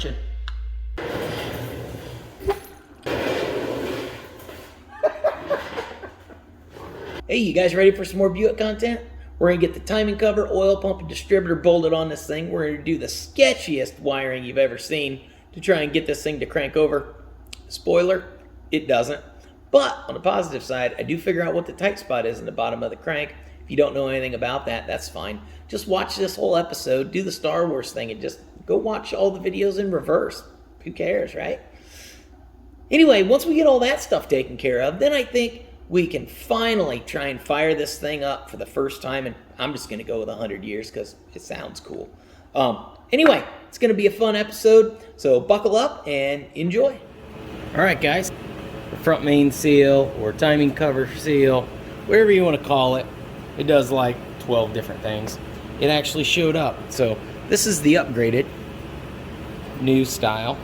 wrenching. Hey, you guys ready for some more Buick content? We're going to get the timing cover, oil pump, and distributor bolted on this thing. We're going to do the sketchiest wiring you've ever seen to try and get this thing to crank over. Spoiler, it doesn't. But on the positive side, I do figure out what the tight spot is in the bottom of the crank. If you don't know anything about that, that's fine. Just watch this whole episode, do the Star Wars thing, and just go watch all the videos in reverse. Who cares, right? Anyway, once we get all that stuff taken care of, then I think we can finally try and fire this thing up for the first time, and I'm just going to go with 100 years because it sounds cool. Anyway, it's going to be a fun episode, so buckle up and enjoy. All right, guys, the front main seal or timing cover seal, whatever you want to call it, it does like 12 different things. It actually showed up. So this is the upgraded new style.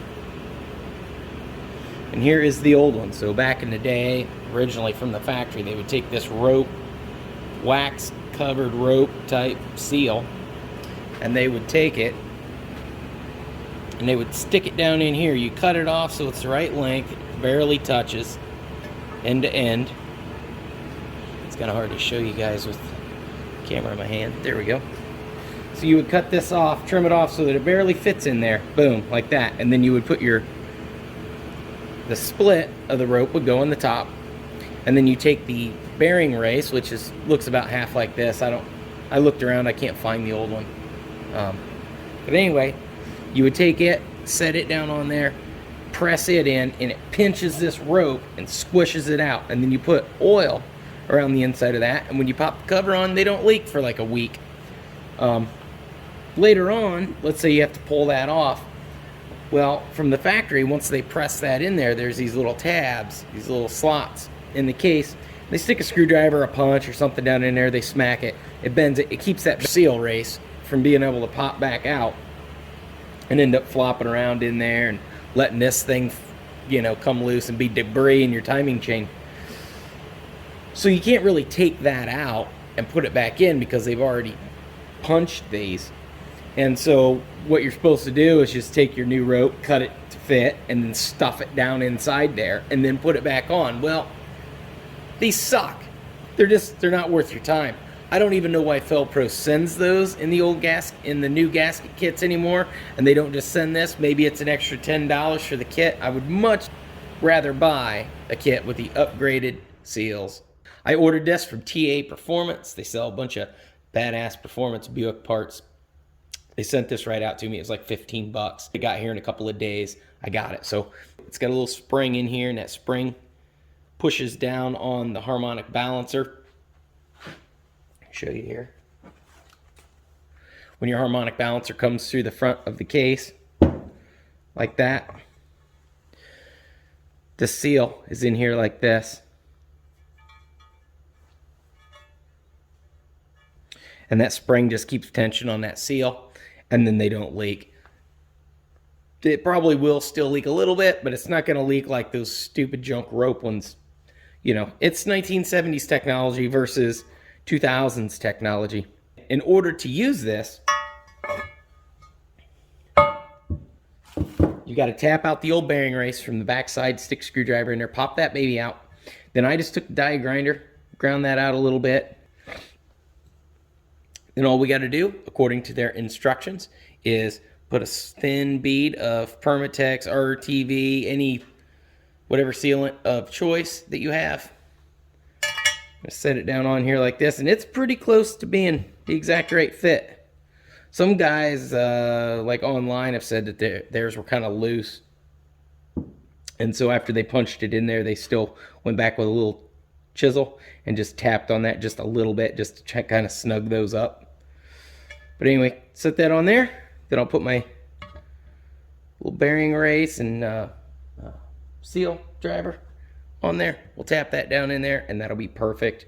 And here is the old one. So back in the day, originally from the factory, they would take this rope, wax covered rope type seal, and they would take it and they would stick it down in here. You cut it off so it's the right length, it barely touches end to end. It's kind of hard to show you guys with the camera in my hand. There we go. So you would cut this off, trim it off so that it barely fits in there. Boom, like that. And then you would put the split of the rope would go on the top, and then you take the bearing race, which looks about half like this. I looked around, I can't find the old one. But anyway, you would take it, set it down on there, press it in, and it pinches this rope and squishes it out. And then you put oil around the inside of that, and when you pop the cover on, they don't leak for like a week. Later on, let's say you have to pull that off. Well, from the factory, once they press that in there, there's these little tabs, these little slots in the case. They stick a screwdriver, a punch, or something down in there, they smack it, it bends it, it keeps that seal race from being able to pop back out and end up flopping around in there and letting this thing, you know, come loose and be debris in your timing chain. So you can't really take that out and put it back in because they've already punched these. And so what you're supposed to do is just take your new rope, cut it to fit, and then stuff it down inside there and then put it back on. Well, these suck. They're not worth your time. I don't even know why Felpro sends those in the new gasket kits anymore, and they don't just send this. Maybe it's an extra $10 for the kit. I would much rather buy a kit with the upgraded seals. I ordered this from TA Performance. They sell a bunch of badass performance Buick parts. They sent this right out to me. It was like 15 bucks. It got here in a couple of days. I got it. So it's got a little spring in here, and that spring pushes down on the harmonic balancer. I'll show you here. When your harmonic balancer comes through the front of the case, like that, the seal is in here like this. And that spring just keeps tension on that seal, and then they don't leak. It probably will still leak a little bit, but it's not going to leak like those stupid junk rope ones. You know, it's 1970s technology versus 2000s technology. In order to use this, you got to tap out the old bearing race from the backside, stick screwdriver in there, pop that baby out. Then I just took the die grinder, ground that out a little bit. Then all we got to do, according to their instructions, is put a thin bead of Permatex, RTV, whatever sealant of choice that you have. Just set it down on here like this, and it's pretty close to being the exact right fit. Some guys, like online, have said that theirs were kind of loose. And so after they punched it in there, they still went back with a little chisel and just tapped on that just a little bit just to kind of snug those up. But anyway, set that on there. Then I'll put my little bearing race and seal driver on there. We'll tap that down in there, and that'll be perfect.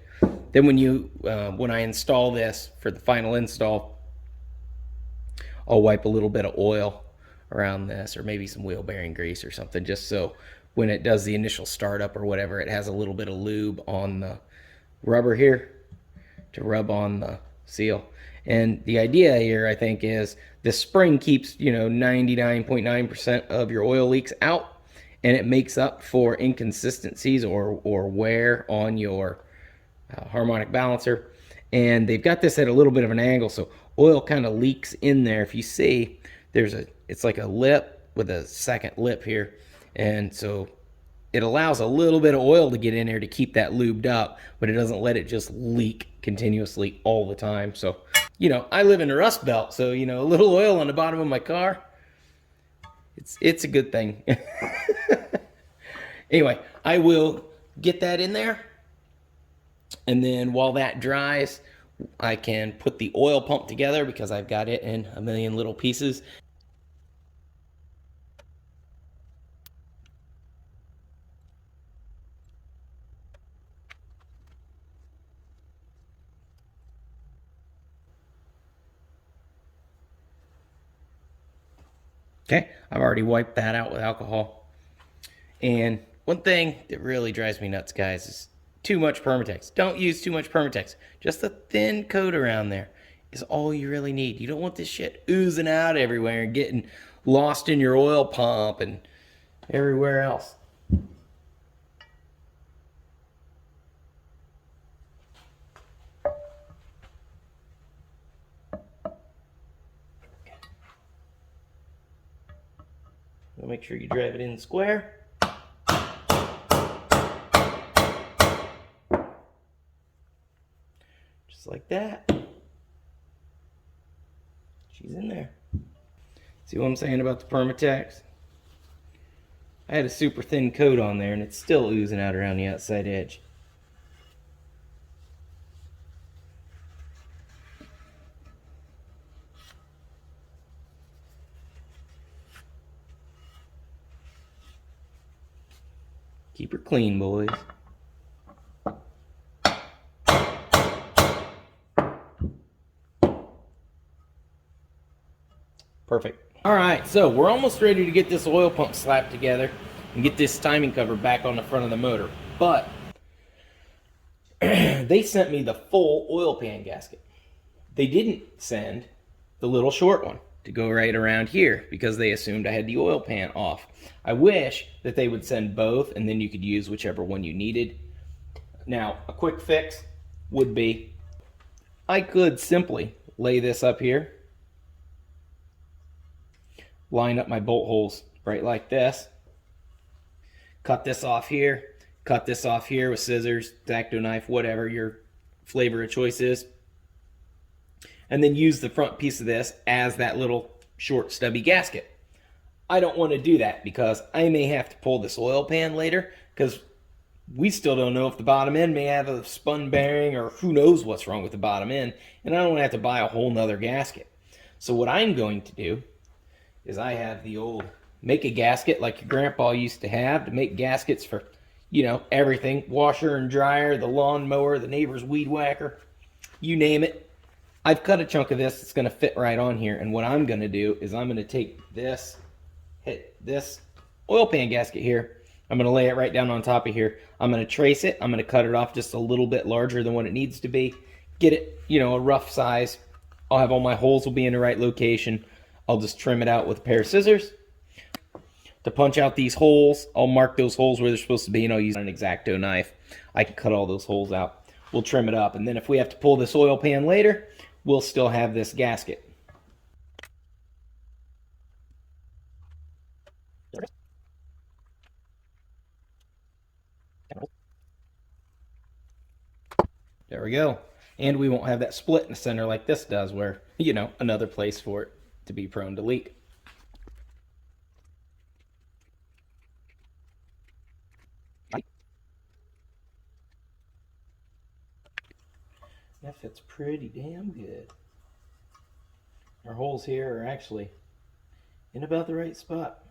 Then when I install this for the final install, I'll wipe a little bit of oil around this, or maybe some wheel bearing grease or something, just so when it does the initial startup or whatever, it has a little bit of lube on the rubber here to rub on the seal. And the idea here, I think, is the spring keeps, 99.9% of your oil leaks out, and it makes up for inconsistencies or wear on your harmonic balancer. And they've got this at a little bit of an angle, so oil kind of leaks in there. If you see, it's like a lip with a second lip here, and so it allows a little bit of oil to get in there to keep that lubed up, but it doesn't let it just leak continuously all the time. So, I live in the Rust Belt, so, a little oil on the bottom of my car, it's a good thing. Anyway, I will get that in there, and then while that dries, I can put the oil pump together because I've got it in a million little pieces. Okay, I've already wiped that out with alcohol. And one thing that really drives me nuts, guys, is too much Permatex. Don't use too much Permatex. Just a thin coat around there is all you really need. You don't want this shit oozing out everywhere and getting lost in your oil pump and everywhere else. So make sure you drive it in square. Just like that. She's in there. See what I'm saying about the Permatex? I had a super thin coat on there and it's still oozing out around the outside edge. Keep her clean, boys. Perfect. All right, so we're almost ready to get this oil pump slapped together and get this timing cover back on the front of the motor. But they sent me the full oil pan gasket. They didn't send the little short one to go right around here because they assumed I had the oil pan off. I wish that they would send both and then you could use whichever one you needed. Now, a quick fix would be I could simply lay this up here, line up my bolt holes right like this, cut this off here, cut this off here with scissors, X-Acto knife, whatever your flavor of choice is, and then use the front piece of this as that little short stubby gasket. I don't want to do that because I may have to pull this oil pan later because we still don't know if the bottom end may have a spun bearing or who knows what's wrong with the bottom end, and I don't want to have to buy a whole nother gasket. So what I'm going to do is I have the old make a gasket like your grandpa used to have to make gaskets for, everything. Washer and dryer, the lawnmower, the neighbor's weed whacker, you name it. I've cut a chunk of this. It's going to fit right on here. And what I'm going to do is I'm going to take this, hit this oil pan gasket here. I'm going to lay it right down on top of here. I'm going to trace it. I'm going to cut it off just a little bit larger than what it needs to be. Get it, a rough size. I'll have all my holes will be in the right location. I'll just trim it out with a pair of scissors. To punch out these holes, I'll mark those holes where they're supposed to be, and I'll use an X-Acto knife. I can cut all those holes out. We'll trim it up, and then if we have to pull this oil pan later, we'll still have this gasket. There we go. And we won't have that split in the center like this does where, another place for it to be prone to leak. That fits pretty damn good. Our holes here are actually in about the right spot.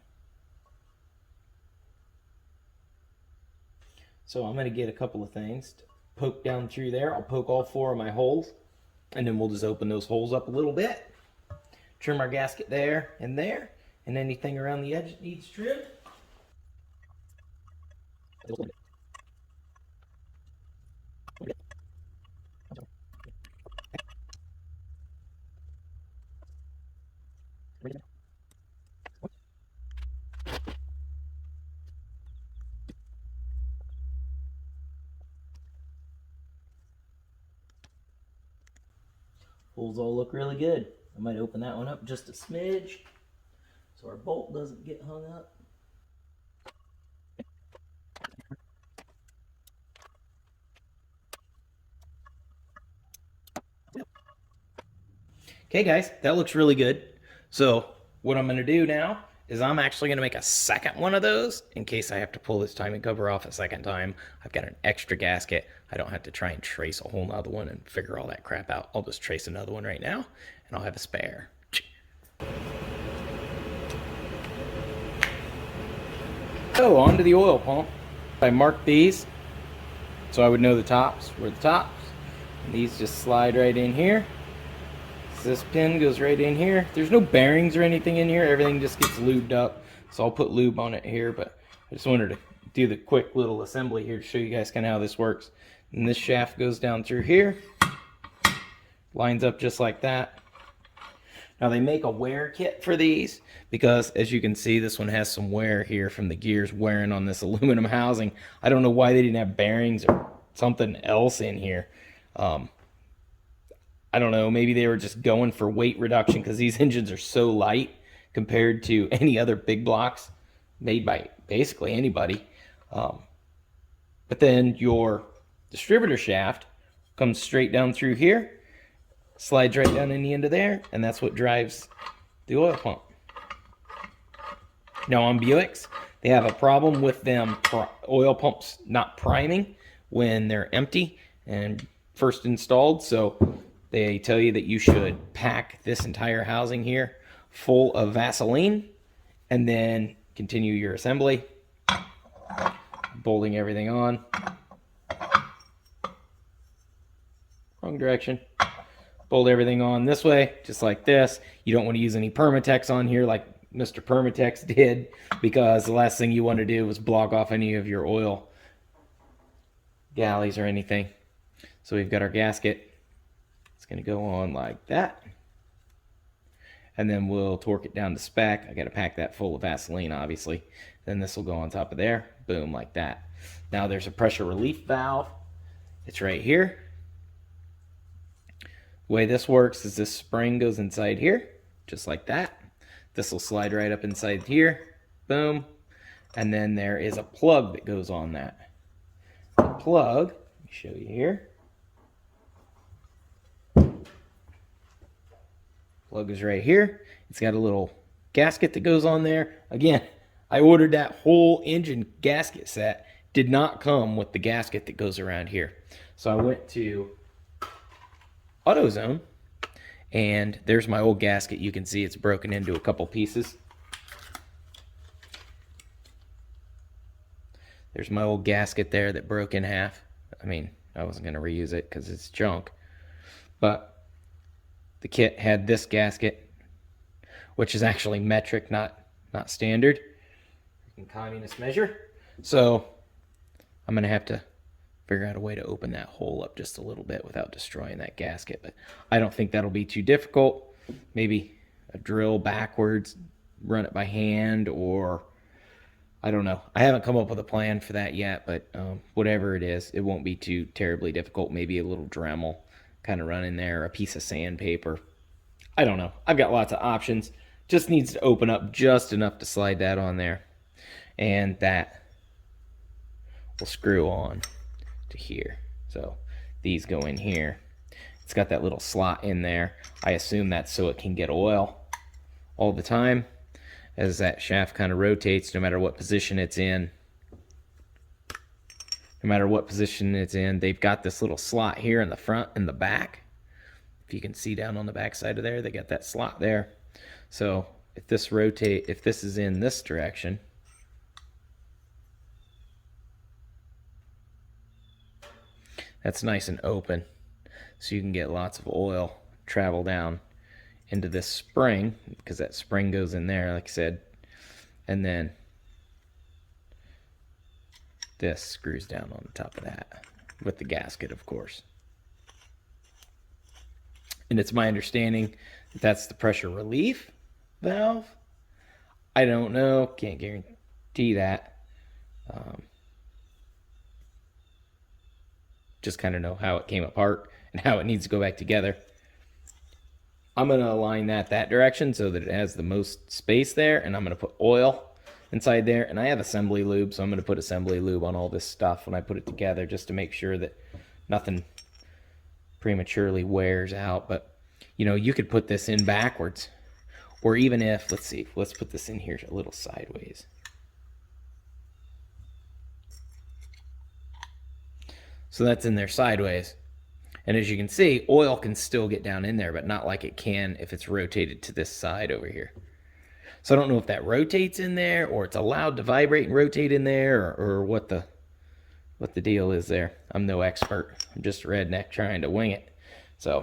So I'm going to get a couple of things to poke down through there. I'll poke all 4 of my holes, and then we'll just open those holes up a little bit. Trim our gasket there, and anything around the edge that needs trimmed. Holes all look really good. I might open that one up just a smidge so our bolt doesn't get hung up. Okay guys, that looks really good. So what I'm gonna do now is I'm actually gonna make a second one of those in case I have to pull this timing cover off a second time. I've got an extra gasket. I don't have to try and trace a whole nother one and figure all that crap out. I'll just trace another one right now and I'll have a spare. So on to the oil pump. I marked these so I would know the tops were the tops. And these just slide right in here. This pin goes right in here. There's no bearings or anything in here. Everything just gets lubed up. So I'll put lube on it here, but I just wanted to do the quick little assembly here to show you guys kind of how this works. And this shaft goes down through here. Lines up just like that. Now they make a wear kit for these because as you can see, this one has some wear here from the gears wearing on this aluminum housing. I don't know why they didn't have bearings or something else in here. I don't know, maybe they were just going for weight reduction because these engines are so light compared to any other big blocks made by basically anybody. But then your distributor shaft comes straight down through here, slides right down in the end of there, and that's what drives the oil pump. Now on Buicks, they have a problem with them oil pumps not priming when they're empty and first installed, so they tell you that you should pack this entire housing here full of Vaseline and then continue your assembly. Bolting everything on. Wrong direction. Bolt everything on this way, just like this. You don't want to use any Permatex on here like Mr. Permatex did, because the last thing you want to do is block off any of your oil galleys or anything. So we've got our gasket. It's going to go on like that. And then we'll torque it down to spec. I got to pack that full of Vaseline, obviously. Then this will go on top of there. Boom, like that. Now there's a pressure relief valve. It's right here. The way this works is this spring goes inside here, just like that. This will slide right up inside here. Boom. And then there is a plug that goes on that. The plug, let me show you here. Plug is right here. It's got a little gasket that goes on there. Again, I ordered that whole engine gasket set. Did not come with the gasket that goes around here. So I went to AutoZone, and there's my old gasket. You can see it's broken into a couple pieces. There's my old gasket there that broke in half. I mean, I wasn't going to reuse it because it's junk. But the kit had this gasket, which is actually metric, not standard. In communist measure. So I'm going to have to figure out a way to open that hole up just a little bit without destroying that gasket. But I don't think that'll be too difficult. Maybe a drill backwards, run it by hand, or I don't know. I haven't come up with a plan for that yet, but whatever it is, it won't be too terribly difficult. Maybe a little Dremel kind of run in there, a piece of sandpaper. I don't know. I've got lots of options. Just needs to open up just enough to slide that on there. And that will screw on to here. So these go in here. It's got that little slot in there. I assume that's so it can get oil all the time as that shaft kind of rotates, no matter what position it's in. No matter what position it's in, they've got this little slot here in the front and the back. If you can see down on the back side of there, they got that slot there. So if this is in this direction, that's nice and open, so you can get lots of oil travel down into this spring, because that spring goes in there, like I said, and then this screws down on the top of that with the gasket, of course. And it's my understanding that that's the pressure relief valve. I don't know. Can't guarantee that. Just kind of know how it came apart and how it needs to go back together. I'm going to align that direction so that it has the most space there, and I'm going to put oil inside there, and I have assembly lube, so I'm going to put assembly lube on all this stuff when I put it together just to make sure that nothing prematurely wears out. But you know, you could put this in backwards, or even if, let's put this in here a little sideways. So that's in there sideways. And as you can see, oil can still get down in there, but not like it can if it's rotated to this side over here. So I don't know if that rotates in there, or it's allowed to vibrate and rotate in there, or what the deal is there. I'm no expert. I'm just a redneck trying to wing it. So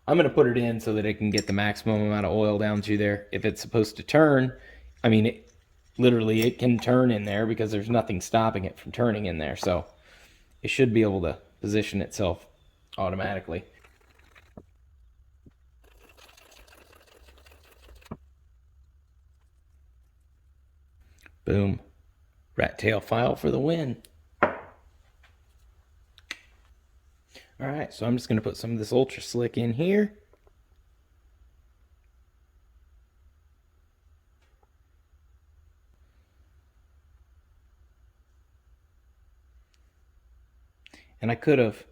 I'm going to put it in so that it can get the maximum amount of oil down through there. If it's supposed to turn, I mean, literally it can turn in there because there's nothing stopping it from turning in there. So it should be able to position itself automatically. Boom. Rat tail file for the win. All right, so I'm just going to put some of this Ultra Slick in here. And I could have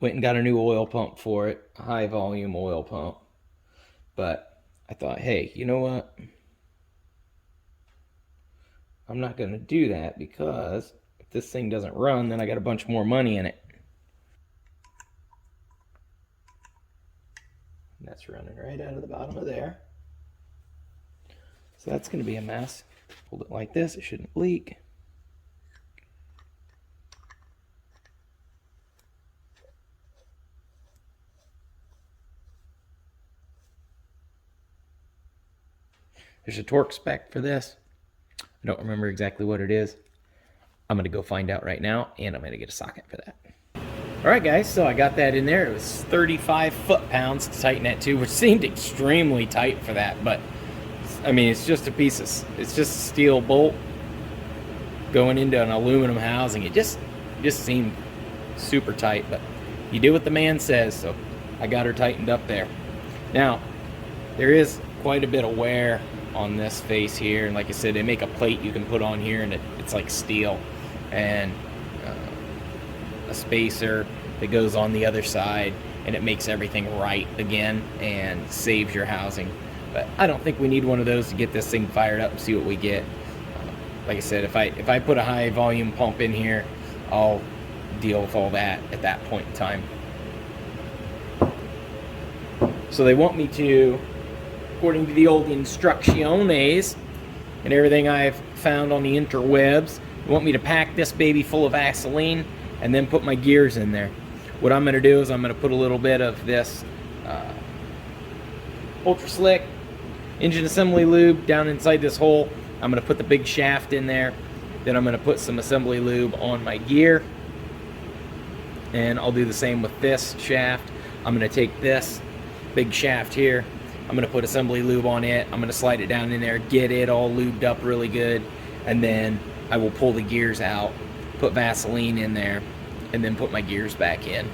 went and got a new oil pump for it, a high volume oil pump. But I thought, hey, you know what? I'm not going to do that, because if this thing doesn't run, then I got a bunch more money in it. And that's running right out of the bottom of there. So that's going to be a mess. Hold it like this, it shouldn't leak. There's a torque spec for this. I don't remember exactly what it is. I'm going to go find out right now, and I'm going to get a socket for that. All right, guys, so I got that in there. It was 35 foot-pounds to tighten that to, which seemed extremely tight for that. But, I mean, it's just a piece of, it's just a steel bolt going into an aluminum housing. It just seemed super tight. But you do what the man says, so I got her tightened up there. Now, there is quite a bit of wear on this face here, and like I said, they make a plate you can put on here, and it's like steel, and a spacer that goes on the other side, and it makes everything right again and saves your housing. But I don't think we need one of those to get this thing fired up and see what we get. Like I said, if I put a high volume pump in here, I'll deal with all that at that point in time. So they want me to, according to the old instrucciones and everything I've found on the interwebs, they want me to pack this baby full of Vaseline and then put my gears in there. What I'm going to do is I'm going to put a little bit of this Ultra Slick engine assembly lube down inside this hole. I'm going to put the big shaft in there. Then I'm going to put some assembly lube on my gear. And I'll do the same with this shaft. I'm going to take this big shaft here, I'm going to put assembly lube on it, I'm going to slide it down in there, get it all lubed up really good, and then I will pull the gears out, put Vaseline in there, and then put my gears back in.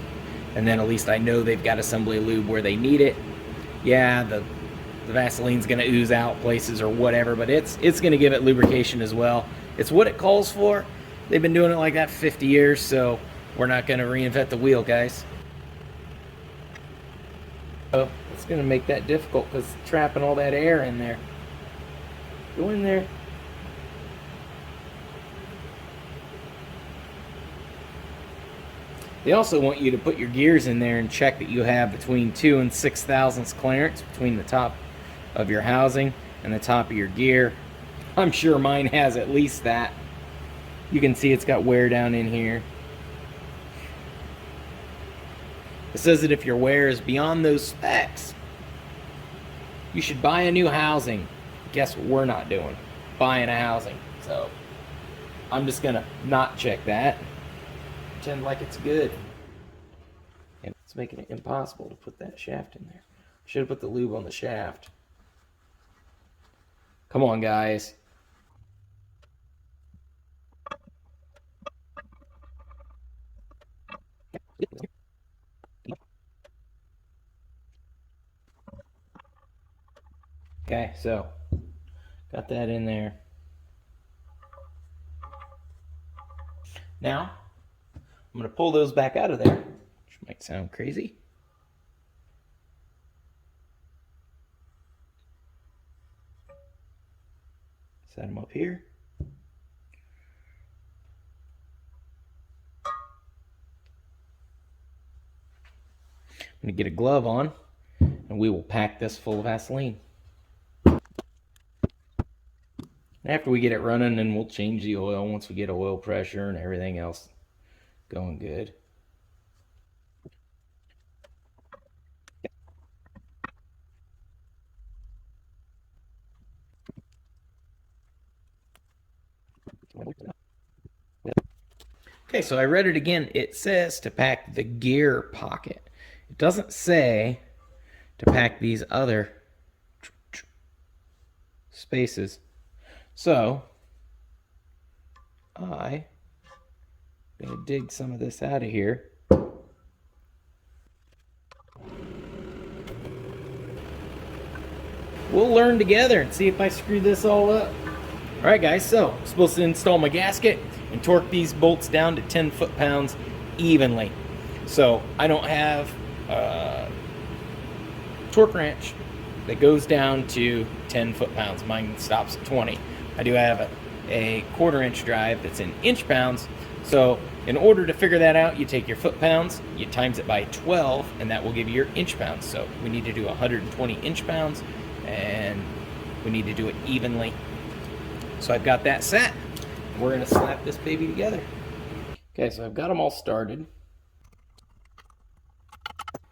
And then at least I know they've got assembly lube where they need it. Yeah, the Vaseline's going to ooze out places or whatever, but it's going to give it lubrication as well. It's what it calls for. They've been doing it like that for 50 years, so we're not going to reinvent the wheel, guys. So it's going to make that difficult because trapping all that air in there. Go in there. They also want you to put your gears in there and check that you have between 2 and 6 thousandths clearance between the top of your housing and the top of your gear. I'm sure mine has at least that. You can see it's got wear down in here. It says that if your wear is beyond those specs, you should buy a new housing. Guess what we're not doing? Buying a housing. So I'm just gonna not check that. Pretend like it's good. And making it impossible to put that shaft in there. Should have put the lube on the shaft. Come on, guys. Okay, so got that in there. Now, I'm going to pull those back out of there, which might sound crazy. Set them up here. I'm going to get a glove on, and we will pack this full of Vaseline. After we get it running, then we'll change the oil once we get oil pressure and everything else going good. Okay, so I read it again. It says to pack the gear pocket. It doesn't say to pack these other spaces. So I'm going to dig some of this out of here. We'll learn together and see if I screw this all up. All right, guys, so I'm supposed to install my gasket and torque these bolts down to 10 foot-pounds evenly. So I don't have a torque wrench that goes down to 10 foot-pounds. Mine stops at 20. I do have a quarter-inch drive that's in inch-pounds. So in order to figure that out, you take your foot-pounds, you times it by 12, and that will give you your inch-pounds. So we need to do 120 inch-pounds, and we need to do it evenly. So I've got that set. We're going to slap this baby together. Okay, so I've got them all started.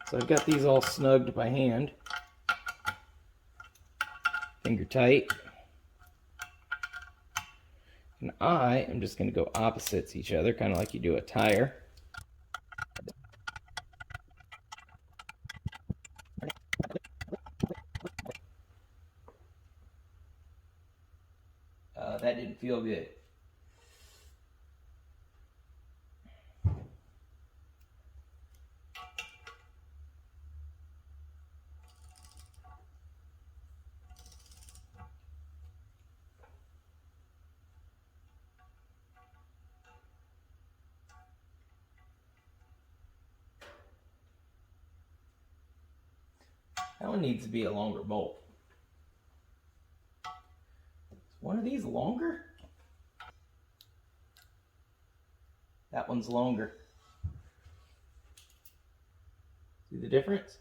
So I've got these all snugged by hand. Finger tight. And I am just going to go opposites each other, kind of like you do a tire. That didn't feel good. That one needs to be a longer bolt. Is one of these longer? That one's longer. See the difference?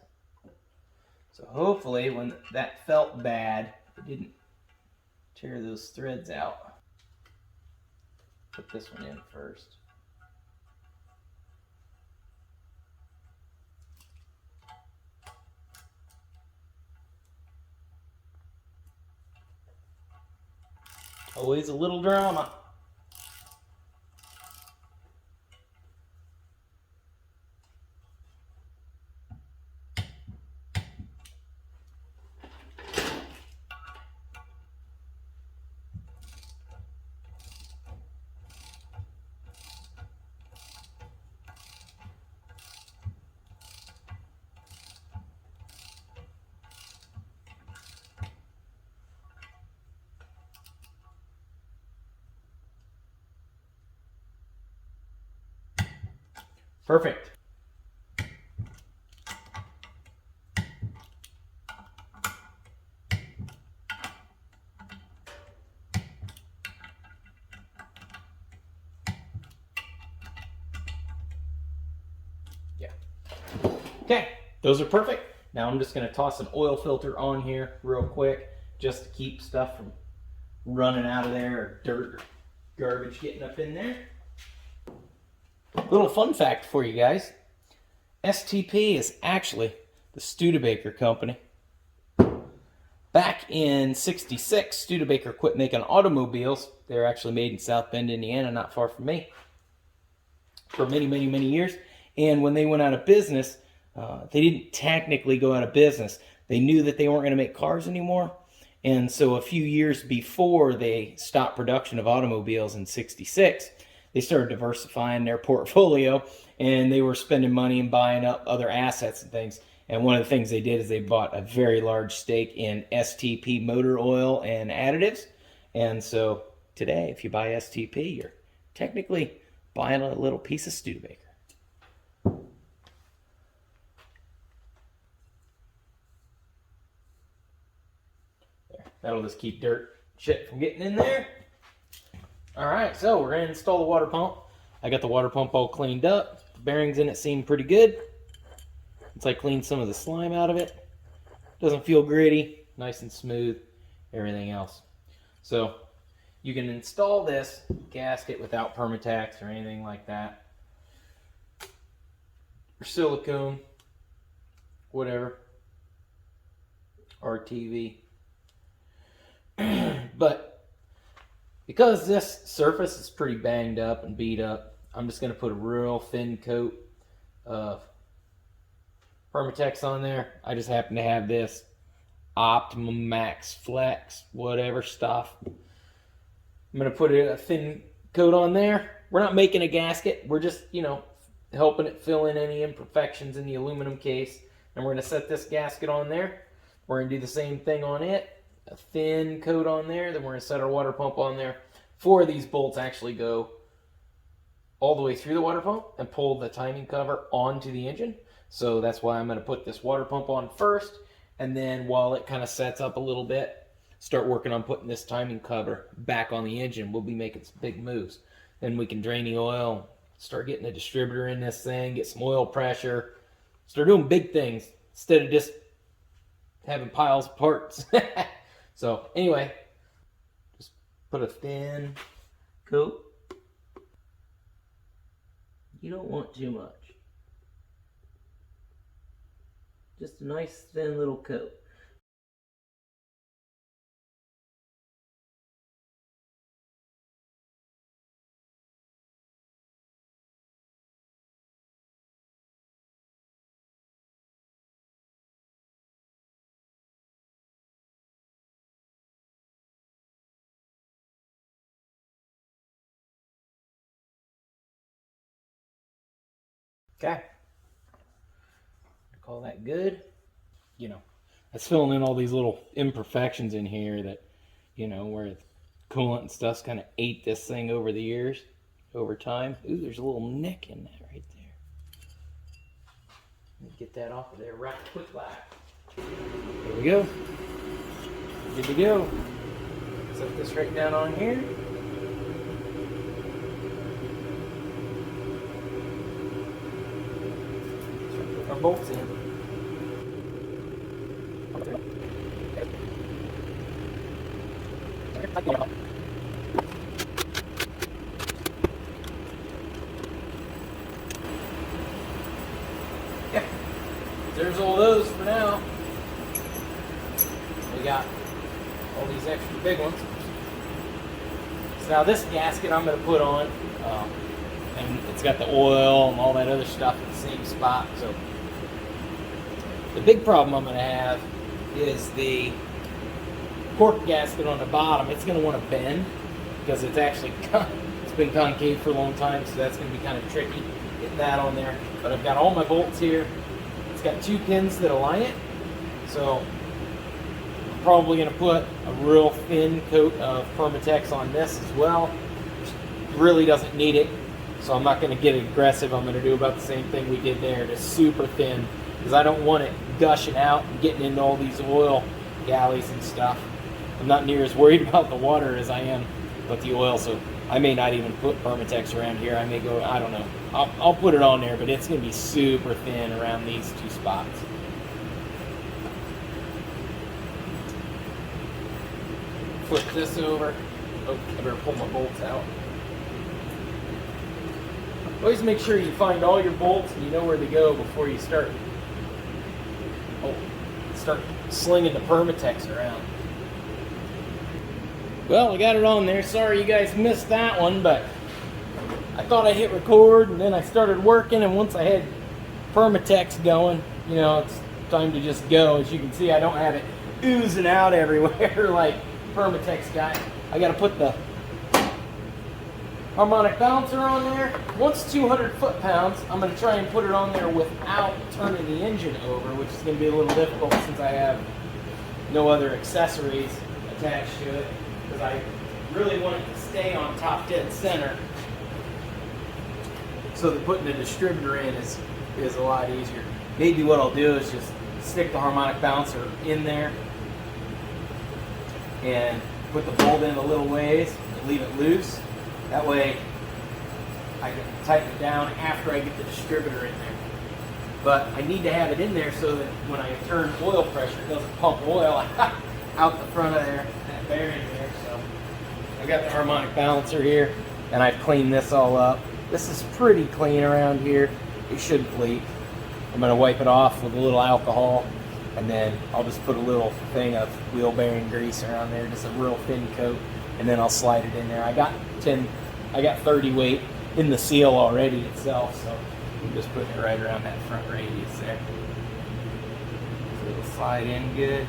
So hopefully when that felt bad, it didn't tear those threads out. Put this one in first. Always a little drama. Perfect. Yeah. Okay, those are perfect. Now I'm just going to toss an oil filter on here real quick just to keep stuff from running out of there or dirt or garbage getting up in there. Little fun fact for you guys. STP is actually the Studebaker company. Back in '66, Studebaker quit making automobiles. They were actually made in South Bend, Indiana, not far from me, for many, many, many years. And when they went out of business, They didn't technically go out of business. They knew that they weren't going to make cars anymore. And so a few years before they stopped production of automobiles in '66, they started diversifying their portfolio, and they were spending money and buying up other assets and things. And one of the things they did is they bought a very large stake in STP motor oil and additives. And so today, if you buy STP, you're technically buying a little piece of Studebaker. There, that'll just keep dirt shit from getting in there. All right, so we're gonna install the water pump. I got the water pump all cleaned up. The bearings in it seem pretty good. Once I clean some of the slime out of it, doesn't feel gritty, nice and smooth, everything else. So you can install this gasket without Permatex or anything like that, or silicone, whatever, RTV. But because this surface is pretty banged up and beat up, I'm just going to put a real thin coat of Permatex on there. I just happen to have this Optimum Max Flex, whatever stuff. I'm going to put a thin coat on there. We're not making a gasket. We're just, helping it fill in any imperfections in the aluminum case. And we're going to set this gasket on there. We're going to do the same thing on it. A thin coat on there. Then we're going to set our water pump on there. 4 of these bolts actually go all the way through the water pump and pull the timing cover onto the engine. So that's why I'm going to put this water pump on first, and then while it kind of sets up a little bit, start working on putting this timing cover back on the engine. We'll be making some big moves. Then we can drain the oil, start getting the distributor in this thing, get some oil pressure, start doing big things instead of just having piles of parts. So anyway, just put a thin coat. You don't want too much. Just a nice thin little coat. Okay. Call that good. That's filling in all these little imperfections in here that, where the coolant and stuff's kind of ate this thing over the years, over time. Ooh, there's a little nick in that right there. Let me get that off of there right quick like. There we go. Good to go. Set this right down on here. Put our bolts in. Yeah, there's all those for now. We got all these extra big ones. So now this gasket I'm going to put on, and it's got the oil and all that other stuff in the same spot. So the big problem I'm going to have is the cork gasket on the bottom. It's going to want to bend because it's actually it's been concave for a long time, so that's going to be kind of tricky getting that on there. But I've got all my bolts here. It's got 2 pins that align it, so I'm probably going to put a real thin coat of Permatex on this as well. It really doesn't need it, so I'm not going to get aggressive. I'm going to do about the same thing we did there, just super thin, because I don't want it gushing out and getting into all these oil galleys and stuff. I'm not near as worried about the water as I am about the oil, so I may not even put Permatex around here. I may go, I don't know. I'll put it on there, but it's going to be super thin around these 2 spots. Flip this over. Oh, I better pull my bolts out. Always make sure you find all your bolts and you know where they go before you start slinging the Permatex around. Well, I got it on there. Sorry you guys missed that one, but I thought I hit record and then I started working, and once I had Permatex going. You know, it's time to just go. As you can see, I don't have it oozing out everywhere like Permatex got. I got to put the harmonic balancer on there. Once 200 foot-pounds, I'm going to try and put it on there without turning the engine over, which is going to be a little difficult since I have no other accessories attached to it, because I really want it to stay on top dead center, so that putting the distributor in is a lot easier. Maybe what I'll do is just stick the harmonic balancer in there and put the bolt in a little ways and leave it loose. That way I can tighten it down after I get the distributor in there. But I need to have it in there so that when I turn oil pressure, it doesn't pump oil out the front of there, that bearing there. So I've got the harmonic balancer here, and I've cleaned this all up. This is pretty clean around here. It shouldn't leak. I'm going to wipe it off with a little alcohol, and then I'll just put a little thing of wheel bearing grease around there, just a real thin coat, and then I'll slide it in there. I got 30 weight in the seal already itself, so I'm just putting it right around that front radius there. So it'll slide in good.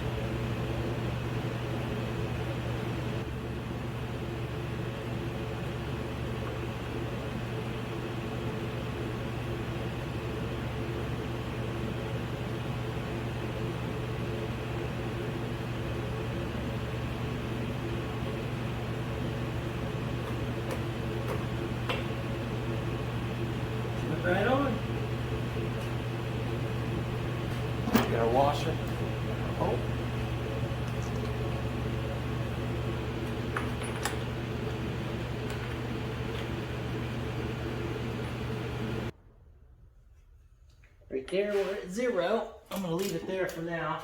Right on. Get our washer. Oh. Right there, we're at 0. I'm going to leave it there for now.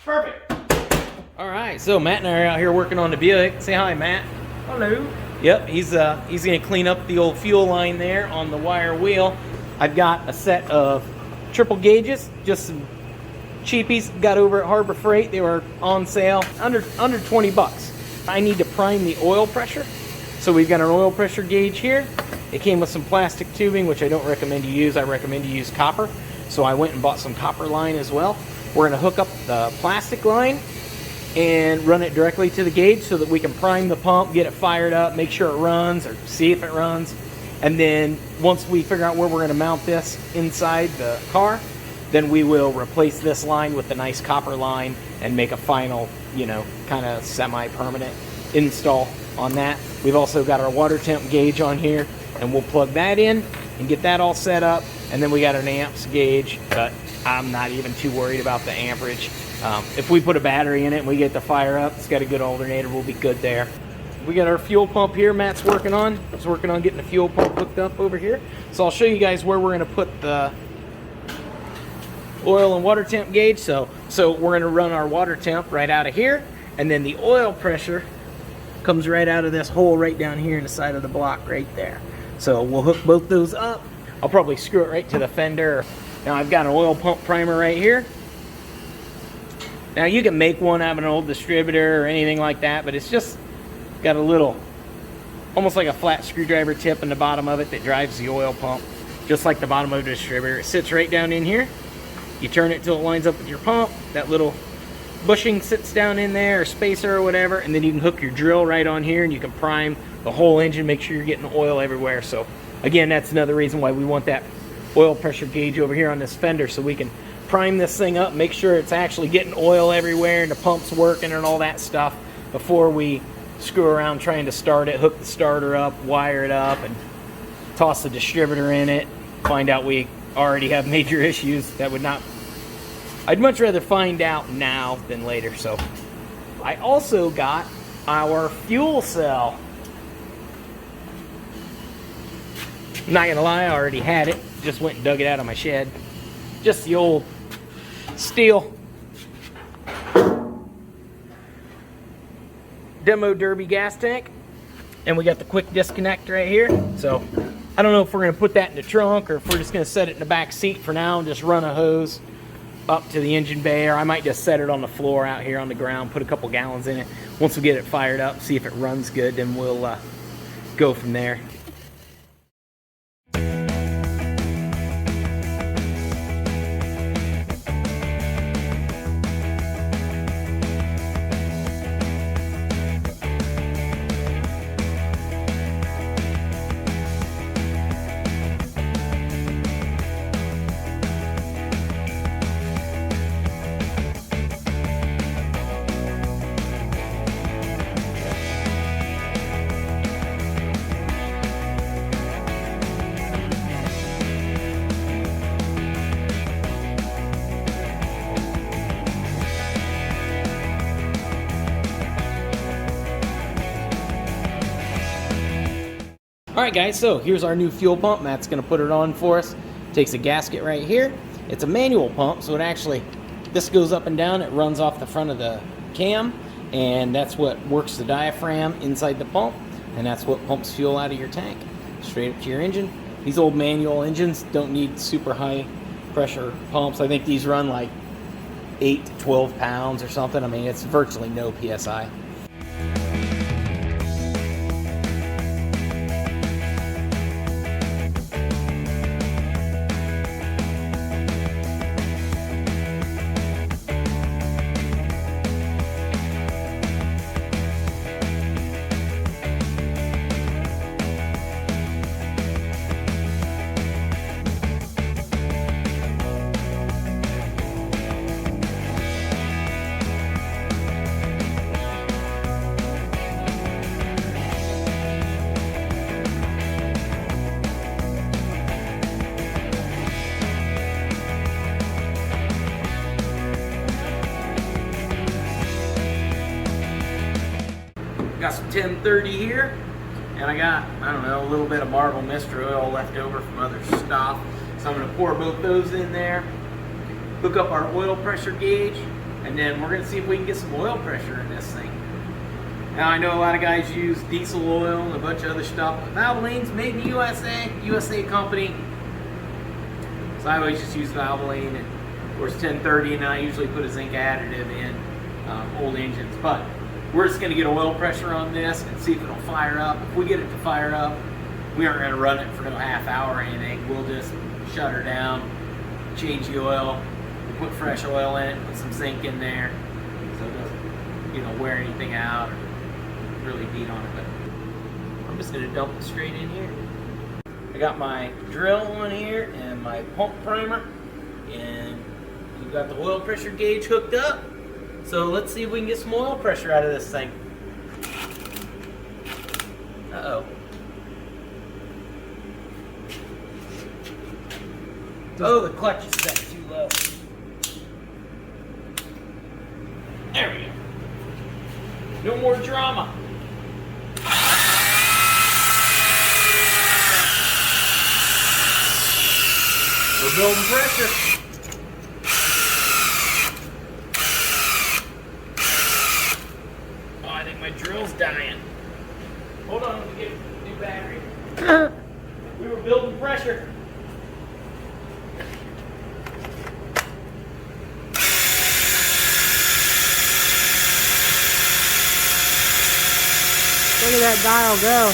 Perfect. All right, so Matt and I are out here working on the Buick. Say hi, Matt. Hello. Yep, he's gonna clean up the old fuel line there on the wire wheel. I've got a set of triple gauges, just some cheapies, got over at Harbor Freight. They were on sale, under 20 bucks. I need to prime the oil pressure, so we've got an oil pressure gauge here. It came with some plastic tubing, which I don't recommend you use. I recommend you use copper. So I went and bought some copper line as well. We're going to hook up the plastic line and run it directly to the gauge so that we can prime the pump, get it fired up, make sure it runs, or see if it runs. And then once we figure out where we're going to mount this inside the car, then we will replace this line with the nice copper line and make a final, you know, kind of semi-permanent install on that. We've also got our water temp gauge on here, and we'll plug that in and get that all set up. And then we got an amps gauge, but I'm not even too worried about the amperage. If we put a battery in it and we get the fire up, it's got a good alternator, we'll be good there. We got our fuel pump here Matt's working on. He's working on getting the fuel pump hooked up over here. So I'll show you guys where we're gonna put the oil and water temp gauge. So we're gonna run our water temp right out of here, and then the oil pressure comes right out of this hole right down here in the side of the block right there. So we'll hook both those up. I'll probably screw it right to the fender. Now I've got an oil pump primer right here. Now you can make one out of an old distributor or anything like that, but it's just got a little, almost like a flat screwdriver tip in the bottom of it that drives the oil pump, just like the bottom of the distributor. It sits right down in here. You turn it till it lines up with your pump. That little bushing sits down in there, or spacer or whatever, and then you can hook your drill right on here and you can prime the whole engine, make sure you're getting oil everywhere. So again, that's another reason why we want that oil pressure gauge over here on this fender, so we can prime this thing up, make sure it's actually getting oil everywhere and the pump's working and all that stuff before we screw around trying to start it, hook the starter up, wire it up, and toss the distributor in it, find out we already have major issues. That would not, I'd much rather find out now than later. So I also got our fuel cell. Not gonna lie, I already had it. Just went and dug it out of my shed. Just the old steel demo derby gas tank. And we got the quick disconnect right here. So I don't know if we're gonna put that in the trunk or if we're just gonna set it in the back seat for now and just run a hose up to the engine bay, or I might just set it on the floor out here on the ground, put a couple gallons in it. Once we get it fired up, see if it runs good, then we'll go from there. Alright guys, so here's our new fuel pump. Matt's going to put it on for us. Takes a gasket right here. It's a manual pump, so it actually, this goes up and down. It runs off the front of the cam, and that's what works the diaphragm inside the pump, and that's what pumps fuel out of your tank, straight up to your engine. These old manual engines don't need super high pressure pumps. I think these run like 8 to 12 pounds or something. I mean, it's virtually no PSI. Got some 1030 here, and I got, I don't know, a little bit of Marble Mystery oil left over from other stuff. So I'm going to pour both those in there, hook up our oil pressure gauge, and then we're going to see if we can get some oil pressure in this thing. Now I know a lot of guys use diesel oil and a bunch of other stuff, but Valvoline's made in the USA, USA company. So I always just use Valvoline, and of course 1030, and I usually put a zinc additive in old engines. But we're just going to get oil pressure on this and see if it'll fire up. If we get it to fire up, we aren't going to run it for no half hour or anything. We'll just shut her down, change the oil, we'll put fresh oil in it, put some zinc in there so it doesn't, you know, wear anything out or really beat on it. But I'm just going to dump it straight in here. I got my drill on here and my pump primer, and we've got the oil pressure gauge hooked up. So let's see if we can get some oil pressure out of this thing. Uh-oh. Oh, the clutch is set too low. There we go. No more drama. We're building pressure. My drill's dying. Hold on, let me get a new battery. We were building pressure. Look at that dial go.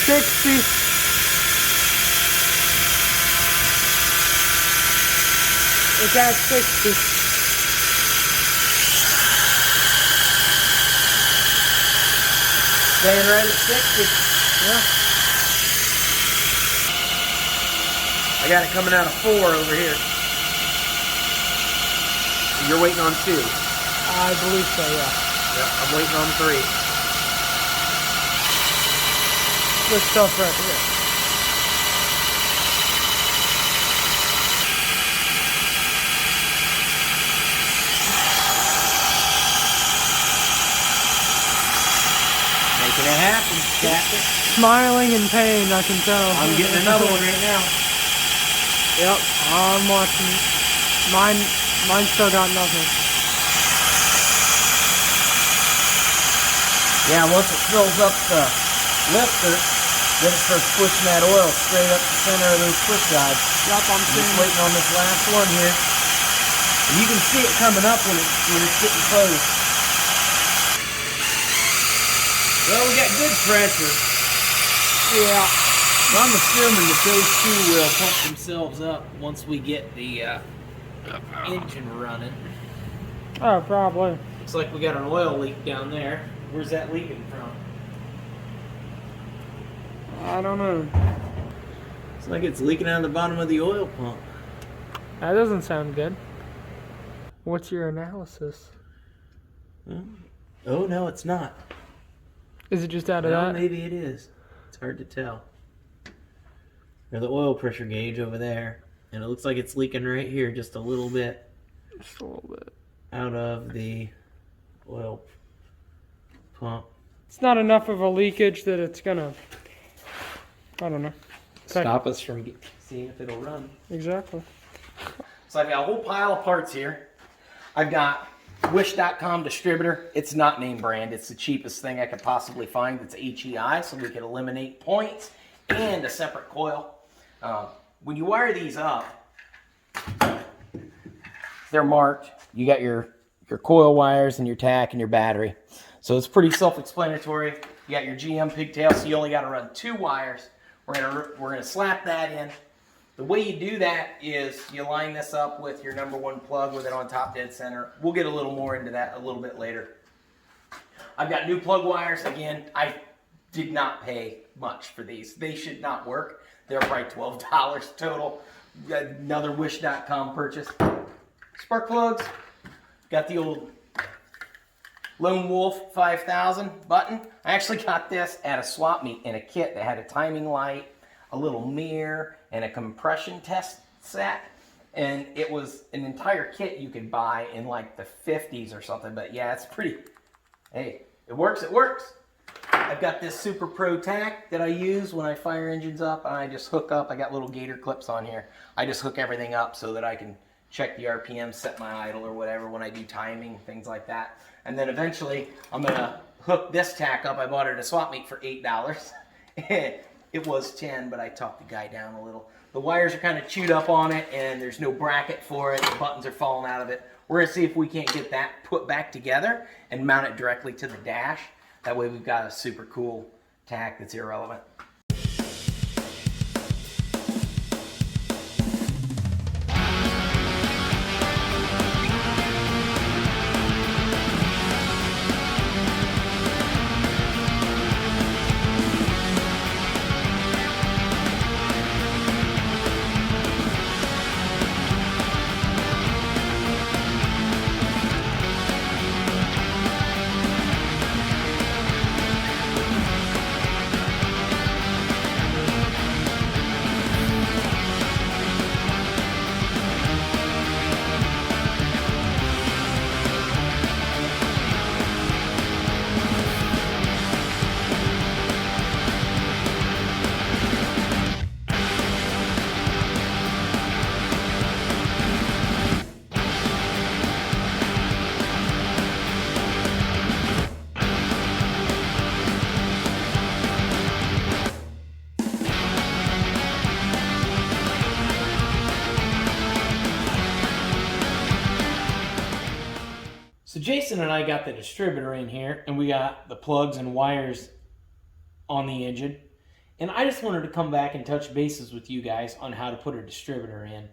60. It's at 60. Staying right at 60. Yeah. I got it coming out of 4 over here. You're waiting on 2. I believe so, yeah. Yep, I'm waiting on 3. This stuff right here. Making it happen. happened, Captain? Smiling in pain, I can tell. I'm getting another one right now. Yep, I'm watching. Mine still got nothing. Yeah, once it fills up the lifter, then it starts pushing that oil straight up the center of those push guides. Yep, I'm Just seeing waiting on this last one here. And you can see it coming up when it's getting close. Well, we got good pressure. Yeah. I'm assuming that those two will pump themselves up once we get the engine running. Oh, probably. Looks like we got an oil leak down there. Where's that leaking from? I don't know. Looks like it's leaking out of the bottom of the oil pump. That doesn't sound good. What's your analysis? Oh, no, it's not. Is it just out of Well, that? maybe it is. It's hard to tell. There's the oil pressure gauge over there, and it looks like it's leaking right here just a little bit. Just a little bit. Out of the oil pump. It's not enough of a leakage that it's gonna, I don't know. Stop us from seeing if it'll run. Exactly. So I've got a whole pile of parts here. I've got Wish.com distributor. It's not name brand. It's the cheapest thing I could possibly find. It's HEI, so we could eliminate points and a separate coil. When you wire these up, they're marked. You got your coil wires and your tack and your battery. So it's pretty self-explanatory. You got your GM pigtail, so you only got to run 2 wires. We're gonna slap that in. The way you do that is you line this up with your #1 plug with it on top dead center. We'll get a little more into that a little bit later. I've got new plug wires. Again, I did not pay much for these. They should not work. They're probably $12 total. Another Wish.com purchase. Spark plugs. Got the old Lone Wolf 5000 button. I actually got this at a swap meet in a kit that had a timing light, a little mirror, and a compression test set. And it was an entire kit you could buy in like the 50s or something. But yeah, it's pretty, hey, it works, it works. I've got this Super Pro tack that I use when I fire engines up, and I just hook up. I got little gator clips on here. I just hook everything up so that I can check the RPM, set my idle or whatever when I do timing, things like that. And then eventually I'm gonna hook this tack up. I bought it at a swap meet for $8. It was 10, but I talked the guy down a little. The wires are kind of chewed up on it, and there's no bracket for it. The buttons are falling out of it. We're gonna see if we can't get that put back together and mount it directly to the dash. That way we've got a super cool tack that's irrelevant. So Jason and I got the distributor in here, and we got the plugs and wires on the engine. And I just wanted to come back and touch bases with you guys on how to put a distributor in,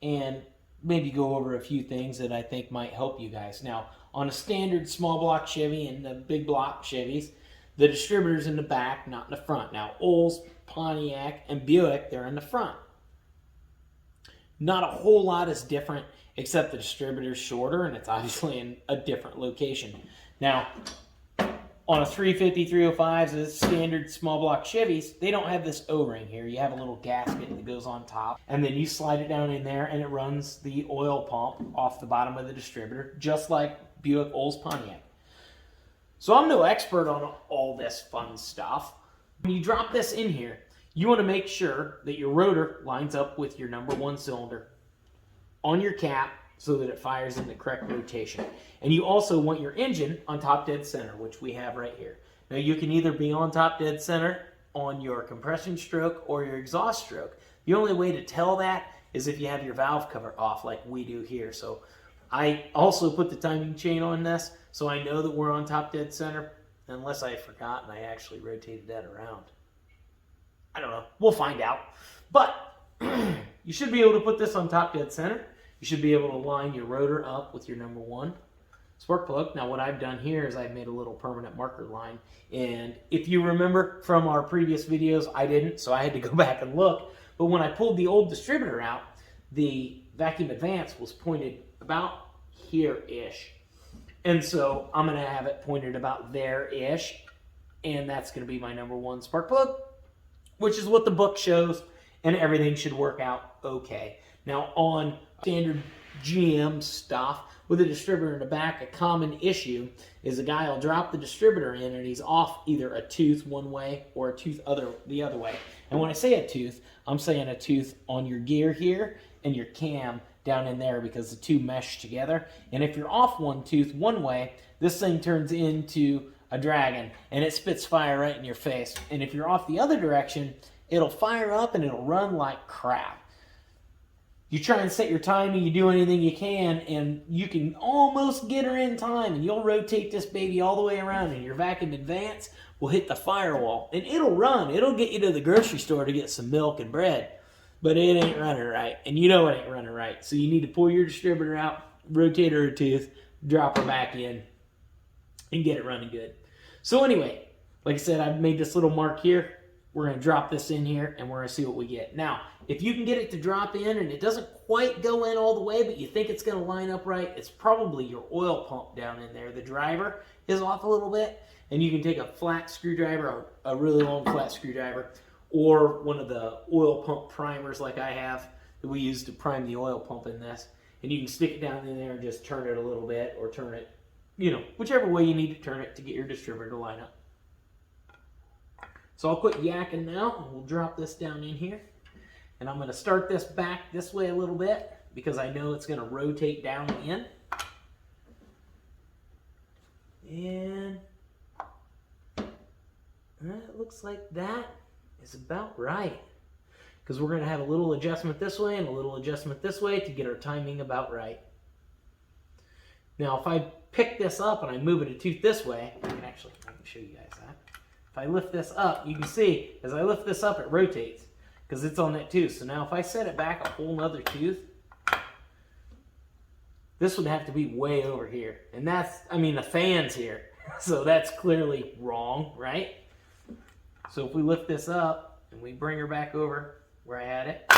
and maybe go over a few things that I think might help you guys. Now, on a standard small block Chevy and the big block Chevys, the distributor's in the back, not in the front. Now, Olds, Pontiac, and Buick, they're in the front. Not a whole lot is different, except the distributor's shorter, and it's obviously in a different location. Now, on a 350, 305s, the standard small block Chevys, they don't have this O-ring here. You have a little gasket that goes on top, and then you slide it down in there, and it runs the oil pump off the bottom of the distributor, just like Buick, Olds, Pontiac. So I'm no expert on all this fun stuff. When you drop this in here, you want to make sure that your rotor lines up with your number 1 cylinder on your cap so that it fires in the correct rotation. And you also want your engine on top dead center, which we have right here. Now you can either be on top dead center on your compression stroke or your exhaust stroke. The only way to tell that is if you have your valve cover off like we do here. So I also put the timing chain on this so I know that we're on top dead center, unless I forgot and I actually rotated that around. I don't know. We'll find out. But you should be able to put this on top dead center. You should be able to line your rotor up with your number 1 spark plug. Now what I've done here is I've made a little permanent marker line. And if you remember from our previous videos, I didn't, so I had to go back and look. But when I pulled the old distributor out, the vacuum advance was pointed about here-ish. And so I'm going to have it pointed about there-ish. And that's going to be my number 1 spark plug, which is what the book shows. And everything should work out okay. Now on standard GM stuff with a distributor in the back, a common issue is a guy will drop the distributor in and he's off either a tooth one way or a tooth the other way. And when I say a tooth, I'm saying a tooth on your gear here and your cam down in there because the two mesh together. And if you're off one tooth one way, this thing turns into a dragon and it spits fire right in your face. And if you're off the other direction, it'll fire up and it'll run like crap. You try and set your timing, you do anything you can, and you can almost get her in time, and you'll rotate this baby all the way around, and your vacuum advance will hit the firewall. And it'll run. It'll get you to the grocery store to get some milk and bread. But it ain't running right, and you know it ain't running right. So you need to pull your distributor out, rotate her a tooth, drop her back in, and get it running good. So anyway, like I said, I've made this little mark here. We're going to drop this in here, and we're going to see what we get. Now, if you can get it to drop in, and it doesn't quite go in all the way, but you think it's going to line up right, it's probably your oil pump down in there. The driver is off a little bit, and you can take a flat screwdriver, a really long flat screwdriver, or one of the oil pump primers like I have that we use to prime the oil pump in this, and you can stick it down in there and just turn it a little bit, or turn it, whichever way you need to turn it to get your distributor to line up. So I'll quit yakking now, and we'll drop this down in here. And I'm going to start this back this way a little bit because I know it's going to rotate down in. And it looks like that is about right. Because we're going to have a little adjustment this way and a little adjustment this way to get our timing about right. Now if I pick this up and I move it a tooth this way, I can show you guys that. If I lift this up, you can see as I lift this up it rotates because it's on that tooth. So now if I set it back a whole nother tooth, this would have to be way over here. And that's, the fan's here. So that's clearly wrong, right? So if we lift this up and we bring her back over where I had it.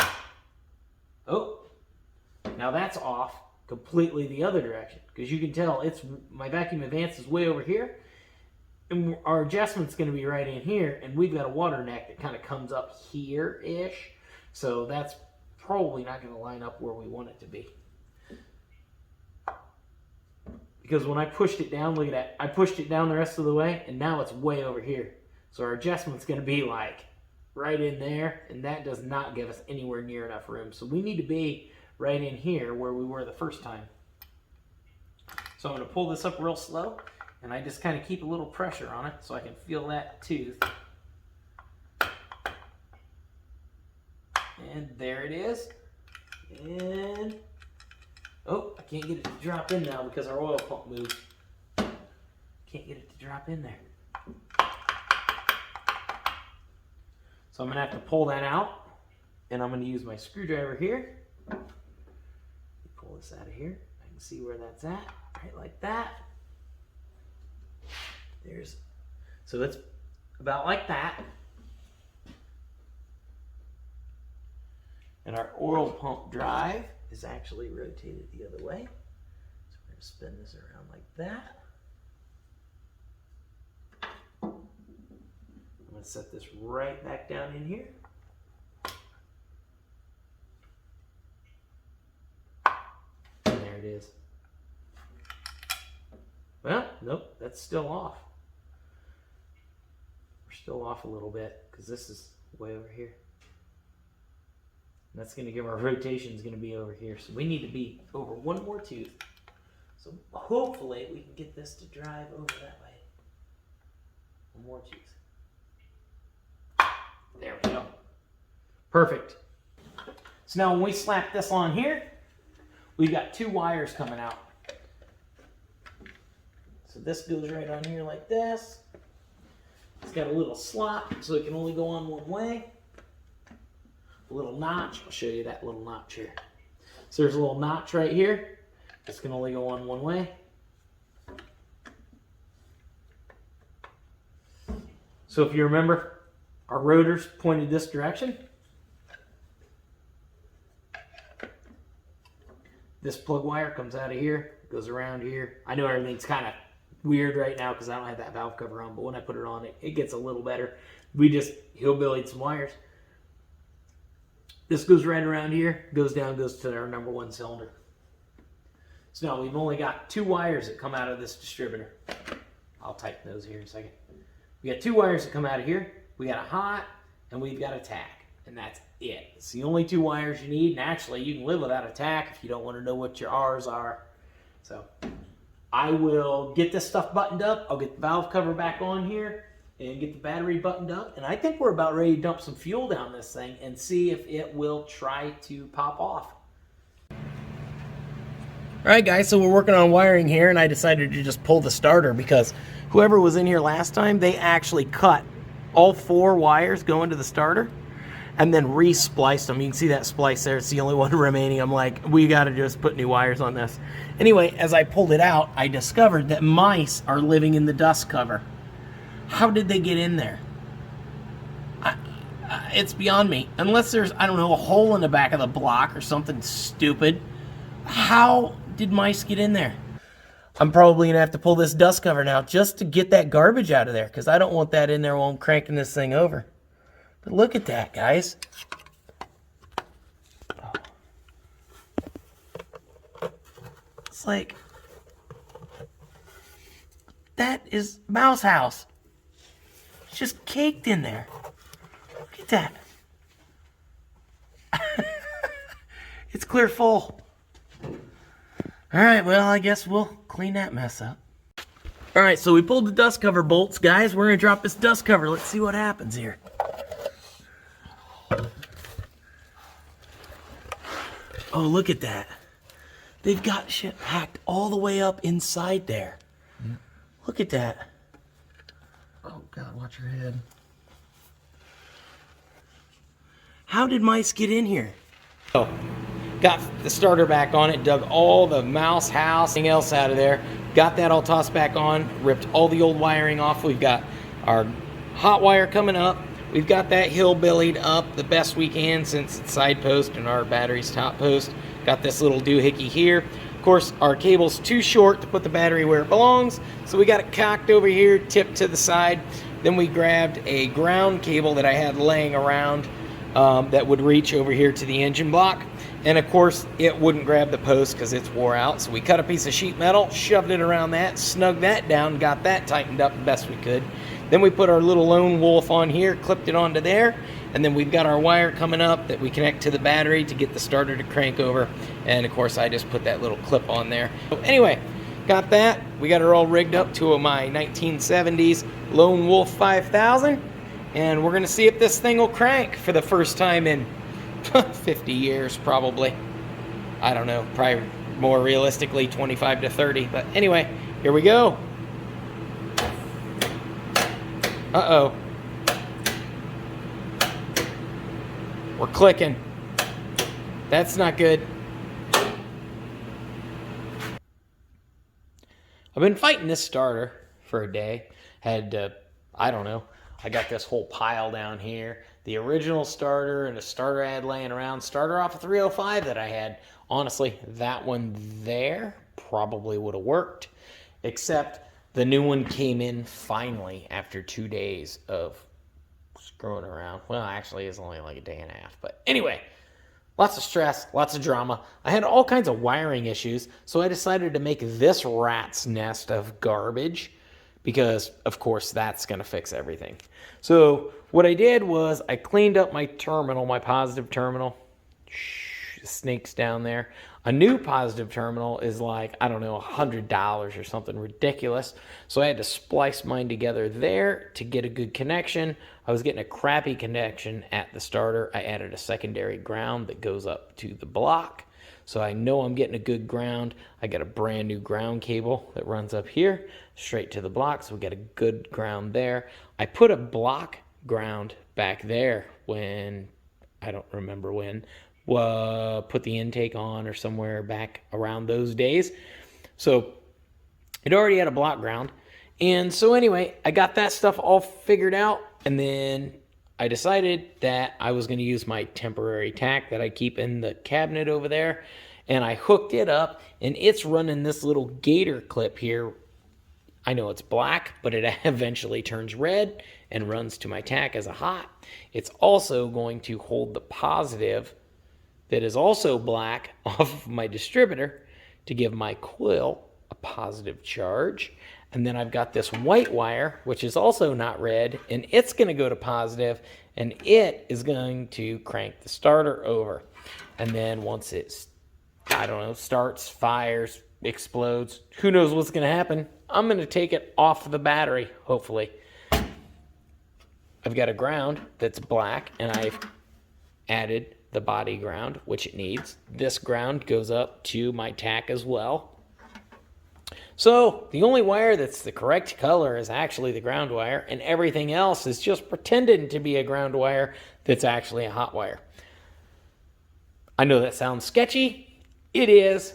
Oh, now that's off completely the other direction because you can tell my vacuum advance is way over here. And our adjustment's going to be right in here, and we've got a water neck that kind of comes up here-ish. So that's probably not going to line up where we want it to be. Because when I pushed it down, look at that. I pushed it down the rest of the way, and now it's way over here. So our adjustment's going to be like right in there, and that does not give us anywhere near enough room. So we need to be right in here where we were the first time. So I'm going to pull this up real slow. And I just kind of keep a little pressure on it so I can feel that tooth. And there it is. And, oh, I can't get it to drop in now because our oil pump moved. Can't get it to drop in there. So I'm going to have to pull that out. And I'm going to use my screwdriver here. Pull this out of here. I can see where that's at. Right like that. So it's about like that. And our oil pump drive is actually rotated the other way. So we're going to spin this around like that. I'm going to set this right back down in here. And there it is. Well, nope, that's still off. go off a little bit because this is way over here. And that's going to give our rotation is going to be over here. So we need to be over one more tooth. So hopefully we can get this to drive over that way. One more tooth. There we go. Perfect. So now when we slap this on here, we've got 2 wires coming out. So this goes right on here like this. It's got a little slot so it can only go on one way. A little notch. I'll show you that little notch here. So there's a little notch right here. This can only go on one way. So if you remember, our rotor's pointed this direction. This plug wire comes out of here, goes around here. I know everything's kind of weird right now because I don't have that valve cover on, but when I put it on, it gets a little better. We just hillbillied some wires. This goes right around here, goes down, goes to our number 1 cylinder. So now we've only got 2 wires that come out of this distributor. I'll tighten those here in a second. We got 2 wires that come out of here. We got a hot and we've got a tack, and that's it. It's the only 2 wires you need, and actually you can live without a tack if you don't want to know what your R's are. So I will get this stuff buttoned up. I'll get the valve cover back on here and get the battery buttoned up, and I think we're about ready to dump some fuel down this thing and see if it will try to pop off. All right, guys, so we're working on wiring here, and I decided to just pull the starter because whoever was in here last time, they actually cut all 4 wires going to the starter and then re-spliced them. You can see that splice there. It's the only one remaining. I'm like, we got to just put new wires on this. Anyway, as I pulled it out, I discovered that mice are living in the dust cover. How did they get in there? It's beyond me. Unless there's, I don't know, a hole in the back of the block or something stupid. How did mice get in there? I'm probably going to have to pull this dust cover now just to get that garbage out of there because I don't want that in there while I'm cranking this thing over. But look at that, guys. It's like, that is mouse house. It's just caked in there. Look at that. It's clear full. All right, well, I guess we'll clean that mess up. All right, so we pulled the dust cover bolts, guys. We're gonna drop this dust cover. Let's see what happens here. Oh, look at that. They've got shit packed all the way up inside there. Yeah. Look at that. Oh, God, watch your head. How did mice get in here? Oh, got the starter back on it, dug all the mouse house, anything else out of there, got that all tossed back on, ripped all the old wiring off. We've got our hot wire coming up. We've got that hillbillied up the best we can since it's side post and our battery's top post. Got this little doohickey here. Of course, our cable's too short to put the battery where it belongs, so we got it cocked over here, tipped to the side. Then we grabbed a ground cable that I had laying around that would reach over here to the engine block. And of course, it wouldn't grab the post because it's wore out. So we cut a piece of sheet metal, shoved it around that, snugged that down, got that tightened up the best we could. Then we put our little lone wolf on here, clipped it onto there, and then we've got our wire coming up that we connect to the battery to get the starter to crank over. And of course, I just put that little clip on there. So anyway, got that. We got her all rigged up to my 1970s Lone Wolf 5000. And we're gonna see if this thing will crank for the first time in 50 years, probably. I don't know, probably more realistically 25 to 30. But anyway, here we go. Uh-oh. We're clicking. That's not good. I've been fighting this starter for a day. I don't know. I got this whole pile down here. The original starter and a starter I had laying around. Starter off a 305 that I had. Honestly, that one there probably would have worked. Except the new one came in finally after 2 days of screwing around. Well, actually, it's only like a day and a half. But anyway, lots of stress, lots of drama. I had all kinds of wiring issues, so I decided to make this rat's nest of garbage because of course that's going to fix everything. So what I did was I cleaned up my terminal, my positive terminal. Snakes down there. A new positive terminal is like, I don't know, $100 or something ridiculous. So I had to splice mine together there to get a good connection. I was getting a crappy connection at the starter. I added a secondary ground that goes up to the block. So I know I'm getting a good ground. I got a brand new ground cable that runs up here straight to the block. So we got a good ground there. I put a block ground back there when, I don't remember when, put the intake on or somewhere back around those days. So it already had a block ground. And so anyway, I got that stuff all figured out. And then I decided that I was going to use my temporary tack that I keep in the cabinet over there. And I hooked it up, and it's running this little gator clip here. I know it's black, but it eventually turns red and runs to my tack as a hot. It's also going to hold the positive that is also black off of my distributor to give my coil a positive charge. And then I've got this white wire, which is also not red, and it's going to go to positive, and it is going to crank the starter over. And then once it's, I don't know, starts, fires, explodes, who knows what's going to happen. I'm going to take it off the battery, hopefully. I've got a ground that's black, and I've added the body ground, which it needs. This ground goes up to my tack as well. So the only wire that's the correct color is actually the ground wire, and everything else is just pretending to be a ground wire that's actually a hot wire. I know that sounds sketchy. It is,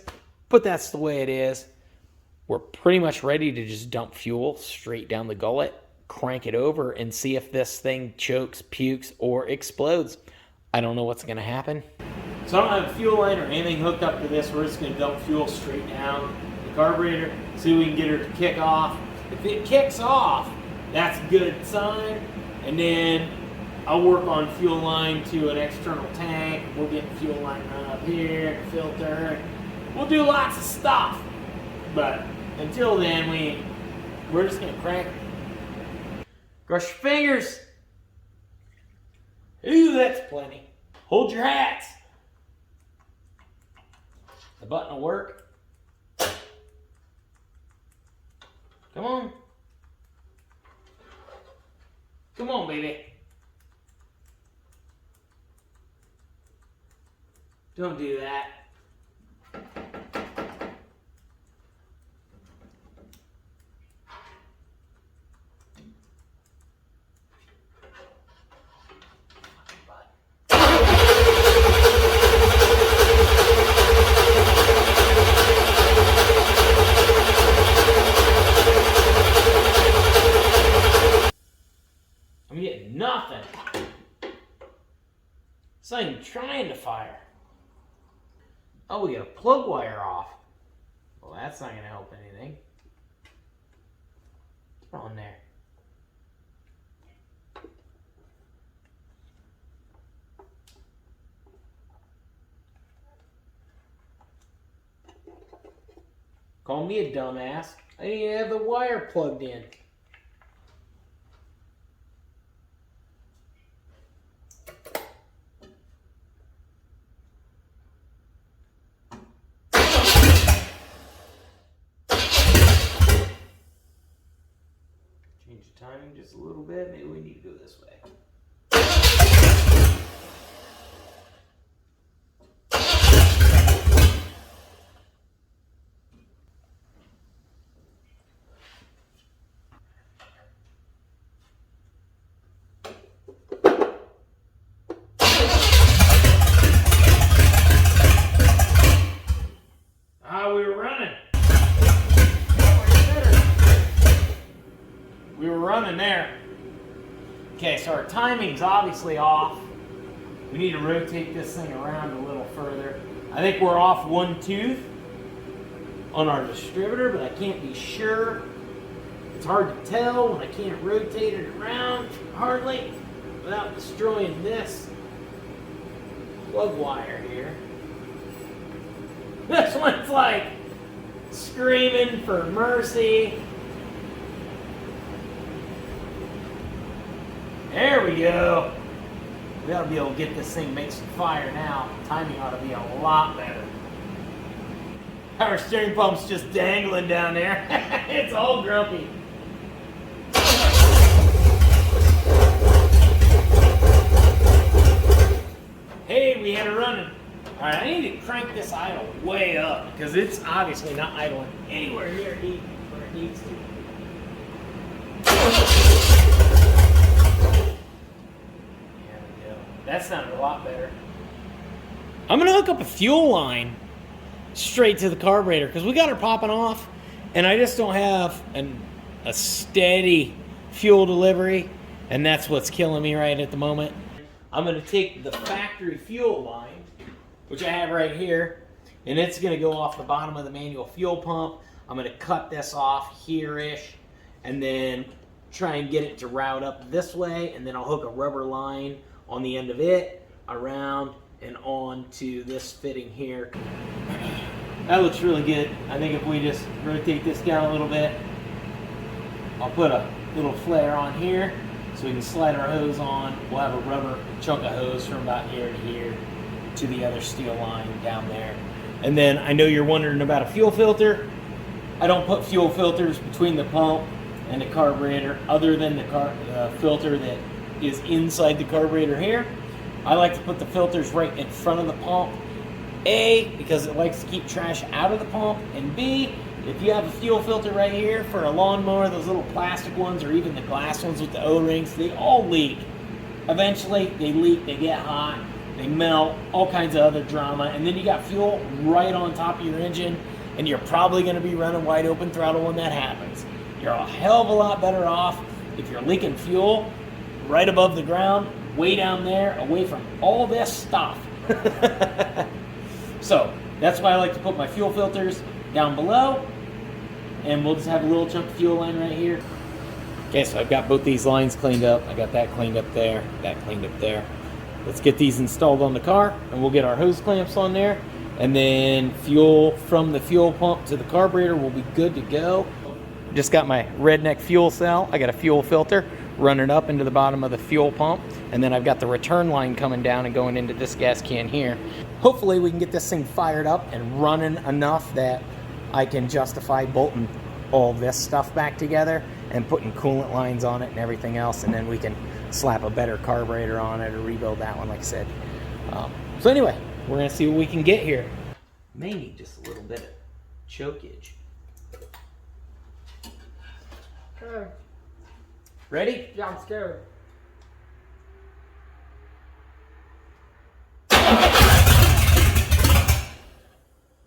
but that's the way it is. We're pretty much ready to just dump fuel straight down the gullet, crank it over, and see if this thing chokes, pukes, or explodes. I don't know what's going to happen. So I don't have a fuel line or anything hooked up to this. We're just going to dump fuel straight down the carburetor, see if we can get her to kick off. If it kicks off, that's a good sign. And then I'll work on fuel line to an external tank. We'll get the fuel line run up here, filter. We'll do lots of stuff. But until then, we're just going to crank. Cross your fingers. Ooh, that's plenty. Hold your hats. The button will work. Come on. Come on, baby. Don't do that. I'm getting nothing. It's not even trying to fire. Oh, we got a plug wire off. Well, that's not going to help anything. What's on there? Call me a dumbass. I didn't even have the wire plugged in. Change the timing just a little bit. Maybe we need to go this way. We were running. We were running there. Okay, so our timing's obviously off. We need to rotate this thing around a little further. I think we're off one tooth on our distributor, but I can't be sure. It's hard to tell when I can't rotate it around hardly without destroying this plug wire here. This one's like screaming for mercy. There we go. We ought to be able to get this thing make some fire now. Timing ought to be a lot better. Our steering pump's just dangling down there. It's all grumpy. Hey, we had it running. All right, I need to crank this idle way up because it's obviously not idling anywhere near heat where it needs to. There we go. That sounded a lot better. I'm gonna hook up a fuel line straight to the carburetor because we got her popping off, and I just don't have a steady fuel delivery, and that's what's killing me right at the moment. I'm going to take the factory fuel line, which I have right here, and it's going to go off the bottom of the manual fuel pump. I'm going to cut this off here-ish, and then try and get it to route up this way, and then I'll hook a rubber line on the end of it, around and on to this fitting here. That looks really good. I think if we just rotate this down a little bit, I'll put a little flare on here so we can slide our hose on. We'll have a rubber chunk of hose from about here to here to the other steel line down there. And then I know you're wondering about a fuel filter. I don't put fuel filters between the pump and the carburetor other than the filter that is inside the carburetor here. I like to put the filters right in front of the pump. A, because it likes to keep trash out of the pump, and B, if you have a fuel filter right here for a lawnmower, those little plastic ones or even the glass ones with the O-rings, they all leak. Eventually, they leak, they get hot, they melt, all kinds of other drama, and then you got fuel right on top of your engine, and you're probably going to be running wide open throttle when that happens. You're a hell of a lot better off if you're leaking fuel right above the ground, way down there, away from all this stuff. So, that's why I like to put my fuel filters down below, and we'll just have a little chunk of fuel line right here. Okay, so I've got both these lines cleaned up. I got that cleaned up there, that cleaned up there. Let's get these installed on the car, and we'll get our hose clamps on there, and then fuel from the fuel pump to the carburetor will be good to go. Just got my redneck fuel cell. I got a fuel filter running up into the bottom of the fuel pump, and then I've got the return line coming down and going into this gas can here. Hopefully we can get this thing fired up and running enough that I can justify bolting all this stuff back together and putting coolant lines on it and everything else, and then we can slap a better carburetor on it or rebuild that one, like I said. So anyway, we're gonna see what we can get here. May need just a little bit of chokeage. Okay. Ready? Yeah, I'm scared.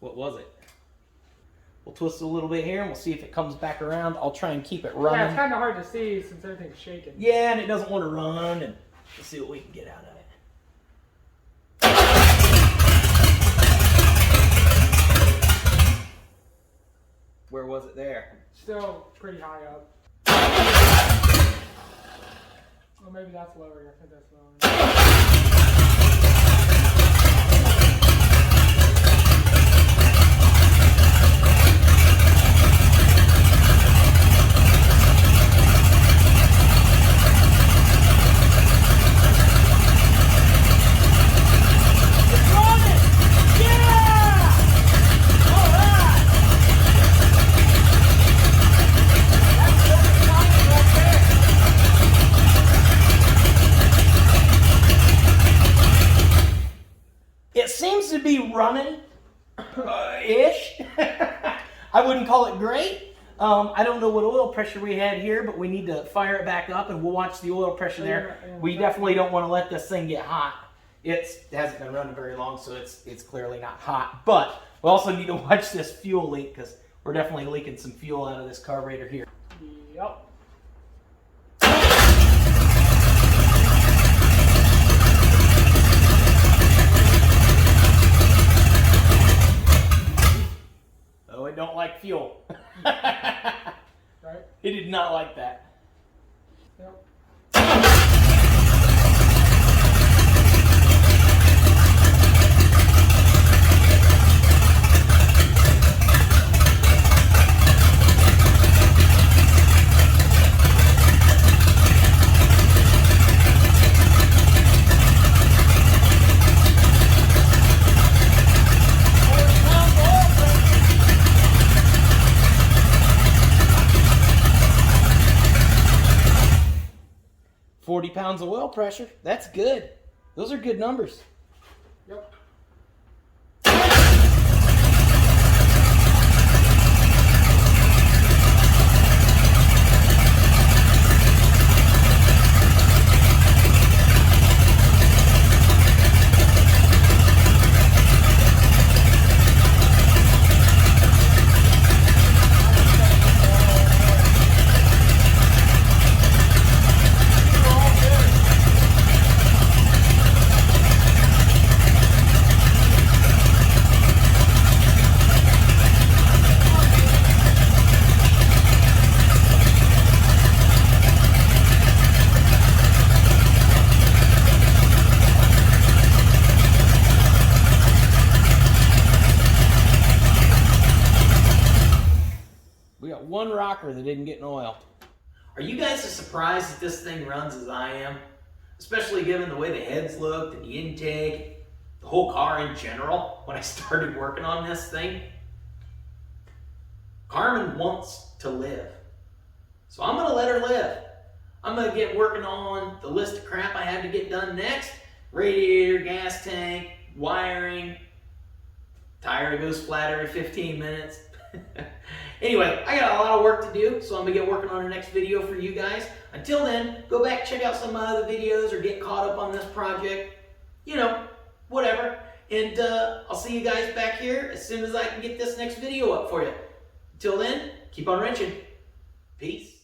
What was it? We'll twist it a little bit here and we'll see if it comes back around. I'll try and keep it running. Yeah, it's kind of hard to see since everything's shaking. Yeah, and it doesn't want to run, and we'll see what we can get out of it. Where was it there? Still pretty high up. Well, maybe that's lower. I think that's lower. It seems to be running ish. I wouldn't call it great. I don't know what oil pressure we had here, but we need to fire it back up and we'll watch the oil pressure there. We definitely don't want to let this thing get hot. It hasn't been running very long, so it's clearly not hot. But we also need to watch this fuel leak because we're definitely leaking some fuel out of this carburetor here. Yep. Oh, it don't like fuel. Right? It did not like that. Yep. pounds of oil pressure. That's good. Those are good numbers. Yep. We got one rocker that didn't get in oil. Are you guys as surprised that this thing runs as I am? Especially given the way the heads looked and the intake, the whole car in general, when I started working on this thing. Carmen wants to live. So I'm gonna let her live. I'm gonna get working on the list of crap I have to get done next. Radiator, gas tank, wiring, tire that goes flat every 15 minutes. Anyway, I got a lot of work to do, so I'm gonna get working on the next video for you guys. Until then, go back, check out some of my other videos, or get caught up on this project. You know, whatever. And I'll see you guys back here as soon as I can get this next video up for you. Until then, keep on wrenching. Peace.